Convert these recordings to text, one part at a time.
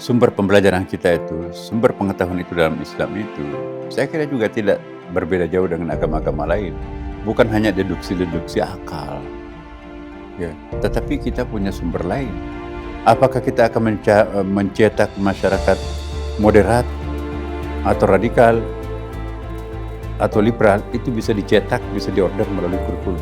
sumber pembelajaran kita itu, sumber pengetahuan itu dalam Islam itu, saya kira juga tidak berbeda jauh dengan agama-agama lain. Bukan hanya deduksi-deduksi akal, ya, tetapi kita punya sumber lain. Apakah kita akan mencetak masyarakat moderat atau radikal atau liberal? Itu bisa dicetak, bisa diorder melalui kurikulum.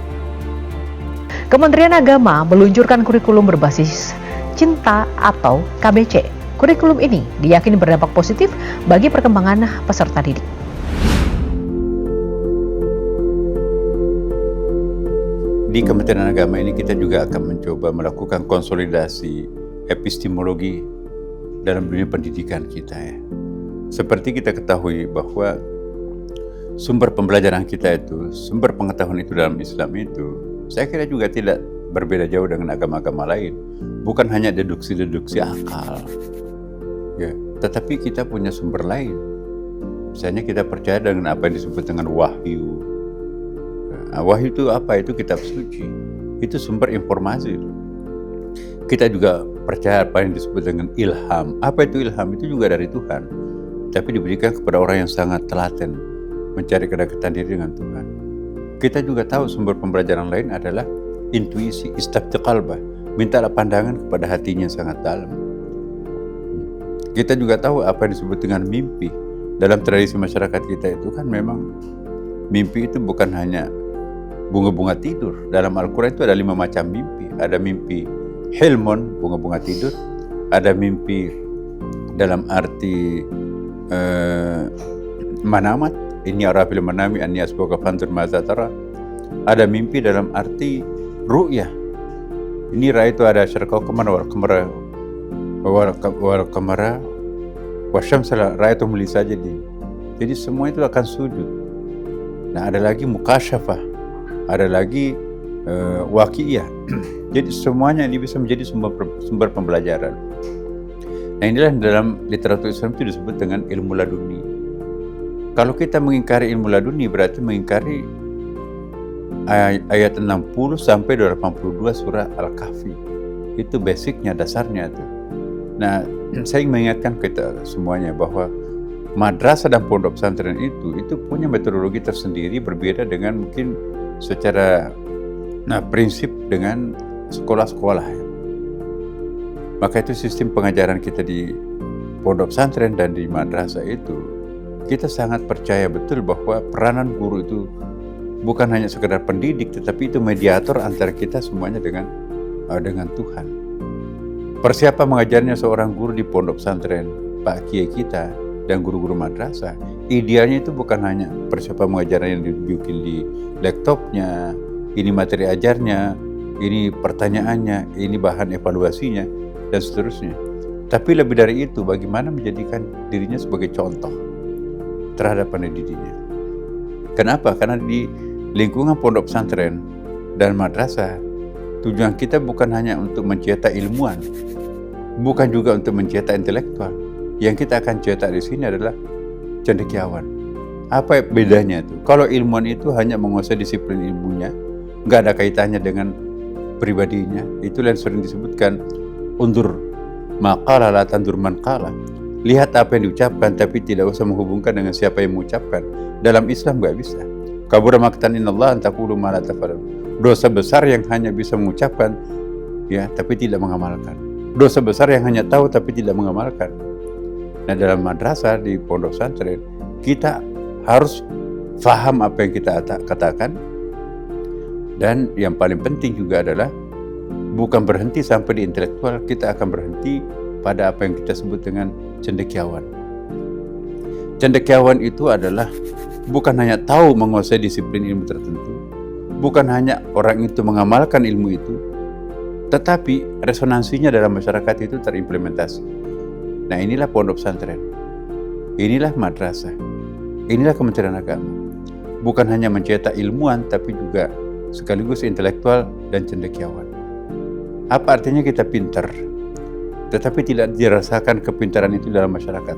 Kementerian Agama meluncurkan kurikulum berbasis cinta atau KBC. Kurikulum ini diyakini berdampak positif bagi perkembangan peserta didik. Di Kementerian Agama ini kita juga akan mencoba melakukan konsolidasi epistemologi dalam dunia pendidikan kita, ya. Seperti kita ketahui bahwa sumber pembelajaran kita itu, sumber pengetahuan itu dalam Islam itu, saya kira juga tidak berbeda jauh dengan agama-agama lain. Bukan hanya deduksi-deduksi akal, ya, tetapi kita punya sumber lain. Misalnya kita percaya dengan apa yang disebut dengan wahyu. Nah, wahyu itu apa? Itu kitab suci. Itu sumber informasi. Kita juga percaya apa yang disebut dengan ilham. Apa itu ilham? Itu juga dari Tuhan, tapi diberikan kepada orang yang sangat telaten mencari kedekatan diri dengan Tuhan. Kita juga tahu sumber pembelajaran lain adalah intuisi, istafti qalbah, mintalah pandangan kepada hatinya yang sangat dalam. Kita juga tahu apa yang disebut dengan mimpi. Dalam tradisi masyarakat kita itu kan memang mimpi itu bukan hanya bunga-bunga tidur. Dalam Al-Quran itu ada 5 macam mimpi. Ada mimpi hilmon, bunga-bunga tidur. Ada mimpi dalam arti manamat, ini arafil manami anni asbaka fantur maza tara. Ada mimpi dalam arti ru'yah. Ini ra itu ada syarqa kemana wal kamara wasyamsala ra itu muli saja di. Jadi semua itu akan sujud. Nah, ada lagi mukasyafah, ada lagi waqi'iyah. Jadi semuanya ini bisa menjadi sumber pembelajaran. Nah, inilah dalam literatur Islam itu disebut dengan ilmu laduni. Kalau kita mengingkari ilmu laduni berarti mengingkari ayat 60 sampai 82 surah Al-Kahfi. Itu basicnya, dasarnya itu. Nah, saya ingin mengingatkan kita semuanya bahwa madrasah dan pondok pesantren itu punya metodologi tersendiri, berbeda dengan mungkin secara prinsip dengan sekolah-sekolah. Maka itu sistem pengajaran kita di pondok pesantren dan di madrasah itu, kita sangat percaya betul bahwa peranan guru itu bukan hanya sekedar pendidik, tetapi itu mediator antara kita semuanya dengan Tuhan. Persiapan mengajarnya seorang guru di pondok pesantren, Pak Kiai kita, dan guru-guru madrasah, idealnya itu bukan hanya persiapan mengajarnya yang dibikin di laptopnya, ini materi ajarnya, ini pertanyaannya, ini bahan evaluasinya, dan seterusnya. Tapi lebih dari itu, bagaimana menjadikan dirinya sebagai contoh terhadap pendidiknya. Kenapa? Karena di lingkungan pondok pesantren dan madrasah, tujuan kita bukan hanya untuk mencetak ilmuwan, bukan juga untuk mencetak intelektual. Yang kita akan cetak di sini adalah cendekiawan. Apa bedanya itu? Kalau ilmuwan itu hanya menguasai disiplin ilmunya, nggak ada kaitannya dengan pribadinya. Itulah yang sering disebutkan undur maqala la tandur man qala. Lihat apa yang diucapkan, tapi tidak usah menghubungkan dengan siapa yang mengucapkan. Dalam Islam nggak bisa. Kabura maqtan innallaha an taqulu ma la taf'alun. Dosa besar yang hanya bisa mengucapkan, ya, tapi tidak mengamalkan. Dosa besar yang hanya tahu tapi tidak mengamalkan. Nah, dalam madrasah di pondok pesantren, kita harus faham apa yang kita katakan, dan yang paling penting juga adalah bukan berhenti sampai di intelektual, kita akan berhenti pada apa yang kita sebut dengan cendekiawan. Cendekiawan itu adalah bukan hanya tahu menguasai disiplin ilmu tertentu, bukan hanya orang itu mengamalkan ilmu itu, tetapi resonansinya dalam masyarakat itu terimplementasi. Nah, inilah pondok pesantren, inilah madrasah, inilah Kementerian Agama. Bukan hanya mencetak ilmuwan, tapi juga sekaligus intelektual dan cendekiawan. Apa artinya kita pintar, tetapi tidak dirasakan kepintaran itu dalam masyarakat,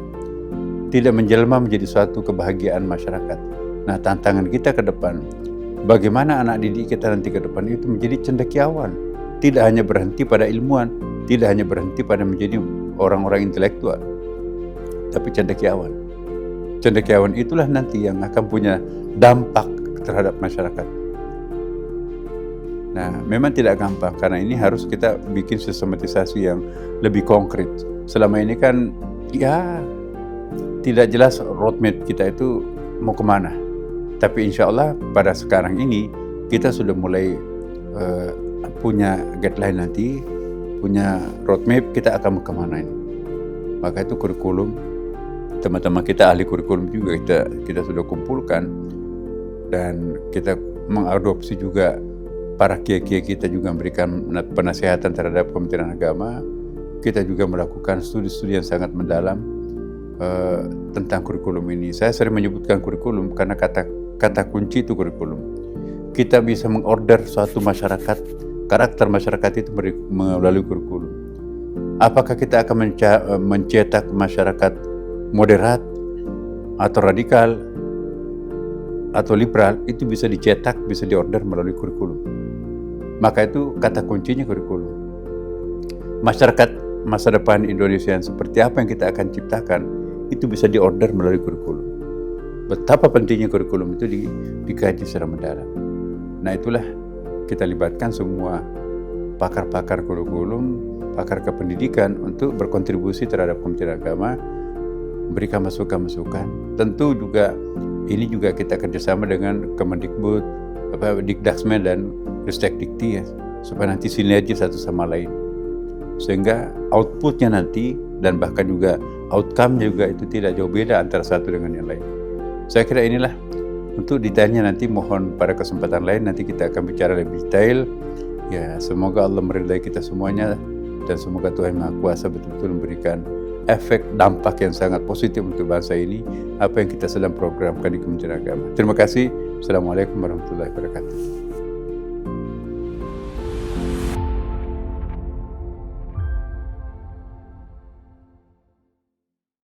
tidak menjelma menjadi suatu kebahagiaan masyarakat. Nah, tantangan kita ke depan, bagaimana anak didik kita nanti ke depan itu menjadi cendekiawan, tidak hanya berhenti pada ilmuwan, tidak hanya berhenti pada menjadi orang-orang intelektual, tapi cendekiawan. Cendekiawan itulah nanti yang akan punya dampak terhadap masyarakat. Nah, memang tidak gampang karena ini harus kita bikin sistematisasi yang lebih konkret. Selama ini kan ya tidak jelas roadmap kita itu mau kemana. Tapi insya Allah pada sekarang ini kita sudah mulai punya guideline nanti, punya roadmap kita akan mau kemana ini. Maka itu kurikulum, teman-teman kita ahli kurikulum juga kita sudah kumpulkan, dan kita mengadopsi juga para kiai-kiai kita juga memberikan penasihatan terhadap Kementerian Agama. Kita juga melakukan studi-studi yang sangat mendalam tentang kurikulum ini. Saya sering menyebutkan kurikulum karena kata kunci itu kurikulum. Kita bisa mengorder suatu masyarakat, karakter masyarakat itu melalui kurikulum. Apakah kita akan mencetak masyarakat moderat atau radikal atau liberal, itu bisa dicetak, bisa diorder melalui kurikulum. Maka itu kata kuncinya kurikulum. Masyarakat masa depan Indonesia yang seperti apa yang kita akan ciptakan, itu bisa diorder melalui kurikulum. Betapa pentingnya kurikulum itu dikaji secara mendalam. Nah itulah kita libatkan semua pakar-pakar kurikulum, pakar kependidikan untuk berkontribusi terhadap Kementerian Agama, memberikan masukan-masukan. Tentu juga ini juga kita kerjasama dengan Kemendikbud, Dikdaksmen dan Ristekdikti ya, supaya nanti sinergi satu sama lain. Sehingga outputnya nanti dan bahkan juga outcome-nya juga itu tidak jauh beda antara satu dengan yang lain. Saya kira inilah. Untuk detailnya nanti mohon pada kesempatan lain nanti kita akan bicara lebih detail. Ya, semoga Allah meridai kita semuanya dan semoga Tuhan Maha Kuasa betul-betul memberikan efek dampak yang sangat positif untuk bangsa ini apa yang kita sedang programkan di Kementerian Agama. Terima kasih. Assalamualaikum warahmatullahi wabarakatuh.